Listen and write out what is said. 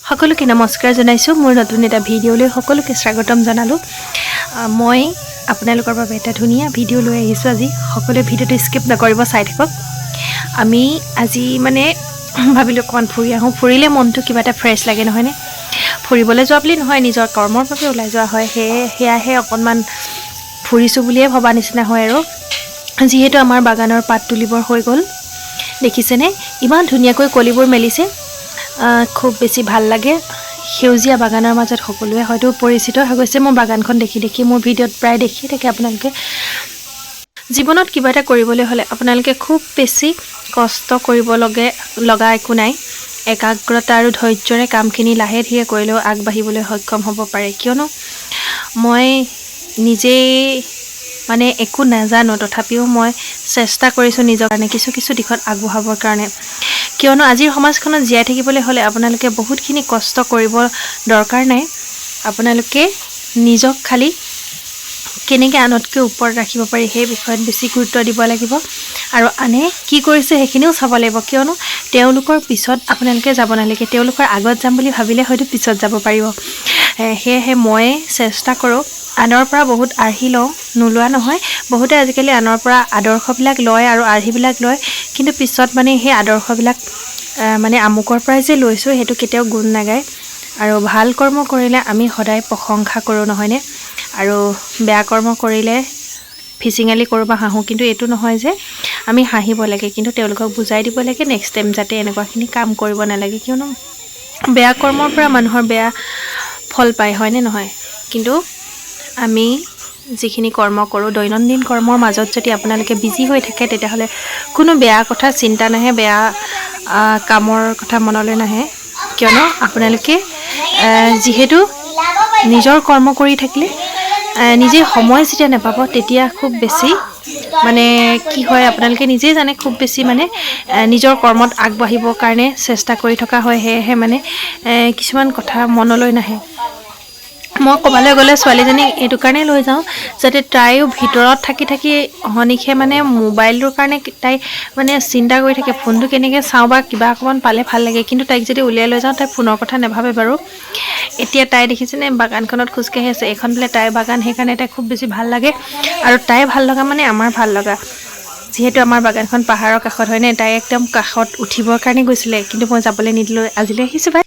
সকলোকে নমস্কাৰ জনাইছোঁ মোৰ নতুন এটা ভিডিঅ'লৈ সকলোকে স্বাগতম জনালোঁ মই আপোনালোকৰ বাবে এটা ধুনীয়া ভিডিঅ' লৈ আহিছোঁ আজি সকলোৱে ভিডিঅ'টো স্কিপ নকৰিব চাই থাকক আমি আজি মানে ভাবিলোঁ অকণমান ফুৰি আহোঁ ফুৰিলে মনটো কিবা এটা ফ্ৰেছ লাগে নহয়নে ফুৰিবলৈ যোৱা বুলি নহয় নিজৰ কৰ্মৰ বাবে ওলাই যোৱা হয় সেয়াহে অকণমান ফুৰিছোঁ বুলিয়ে ভবা নিচিনা হয় আৰু যিহেতু আমাৰ বাগানৰ পাত তুলিবৰ হৈ গ'ল দেখিছেনে ইমান ধুনীয়াকৈ কলিবোৰ মেলিছে খুব বেছি ভাল লাগে সেউজীয়া বাগানৰ মাজত সকলোৱে হয়তো পৰিচিত হৈ গৈছে মোৰ বাগানখন দেখি মোৰ ভিডিঅ'ত প্ৰায় দেখি থাকে আপোনালোকে জীৱনত কিবা এটা কৰিবলৈ হ'লে আপোনালোকে খুব বেছি কষ্ট কৰিব লগা একো নাই একাগ্ৰতা আৰু ধৈৰ্যৰে কামখিনি লাহে ধীৰে কৰিলেও আগবাঢ়িবলৈ সক্ষম হ'ব পাৰে কিয়নো মই নিজেই মানে একো নাজানো তথাপিও মই চেষ্টা কৰিছোঁ নিজৰ কাৰণে কিছু দিশত আগবঢ়াবৰ কাৰণে কিয়নো আজিৰ সমাজখনত জীয়াই থাকিবলৈ হ'লে আপোনালোকে বহুতখিনি কষ্ট কৰিব দৰকাৰ নাই আপোনালোকে নিজক খালি কেনেকৈ আনতকৈ ওপৰত ৰাখিব পাৰি সেই বিষয়ত বেছি গুৰুত্ব দিব লাগিব আৰু আনে কি কৰিছে সেইখিনিও চাব লাগিব কিয়নো তেওঁলোকৰ পিছত আপোনালোকে যাব নালাগে তেওঁলোকৰ আগত যাম বুলি ভাবিলে হয়তো পিছত যাব পাৰিব সেয়েহে মই চেষ্টা কৰোঁ আনৰ পৰা বহুত আৰ্হি লওঁ নোলোৱা নহয় বহুতে আজিকালি আনৰ পৰা আদৰ্শবিলাক লয় আৰু আৰ্হিবিলাক লয় কিন্তু পিছত মানে সেই আদৰ্শবিলাক মানে আমুকৰ পৰাই যে লৈছোঁ সেইটো কেতিয়াও গুণ নাগায় আৰু ভাল কৰ্ম কৰিলে আমি সদায় প্ৰশংসা কৰোঁ নহয়নে আৰু বেয়া কৰ্ম কৰিলে ফিচিঙালি কৰোঁ বা হাঁহোঁ কিন্তু এইটো নহয় যে আমি হাঁহিব লাগে কিন্তু তেওঁলোকক বুজাই দিব লাগে নেক্সট টাইম যাতে এনেকুৱাখিনি কাম কৰিব নালাগে কিয়নো বেয়া কৰ্মৰ পৰা মানুহৰ বেয়া ফল পায় হয়নে নহয় কিন্তু আমি যিখিনি কৰ্ম কৰোঁ দৈনন্দিন কৰ্মৰ মাজত যদি আপোনালোকে বিজি হৈ থাকে তেতিয়াহ'লে কোনো বেয়া কথা চিন্তা নাহে বেয়া কামৰ কথা মনলৈ নাহে কিয়নো আপোনালোকে যিহেতু নিজৰ কৰ্ম কৰি থাকিলে নিজে সময় যেতিয়া নাপাব তেতিয়া খুব বেছি মানে কি হয় আপোনালোকে নিজেই জানে খুব বেছি মানে নিজৰ কৰ্মত আগবাঢ়িবৰ কাৰণে চেষ্টা কৰি থকা হয় সেয়েহে মানে কিছুমান কথা মনলৈ নাহে মই ক'বলৈ গ'লে ছোৱালীজনীক এইটো কাৰণে লৈ যাওঁ যাতে তাইও ভিতৰত থাকি অহনিশে মানে মোবাইলটোৰ কাৰণে তাই মানে চিন্তা কৰি থাকে ফোনটো কেনেকৈ চাওঁ বা কিবা অকণমান পালে ভাল লাগে কিন্তু তাইক যদি উলিয়াই লৈ যাওঁ তাই ফোনৰ কথা নাভাবে বাৰু এতিয়া তাই দেখিছেনে বাগানখনত খোজকাঢ়ি আছে এইখন বোলে তাইৰ বাগান সেইকাৰণে তাই খুব বেছি ভাল লাগে আৰু তাই ভাল লগা মানে আমাৰ ভাল লগা যিহেতু আমাৰ বাগানখন পাহাৰৰ কাষত হয়নে তাই একদম কাষত উঠিবৰ কাৰণে গৈছিলে কিন্তু মই যাবলৈ নিদিলোঁ আজিলৈ আহিছোঁ বাই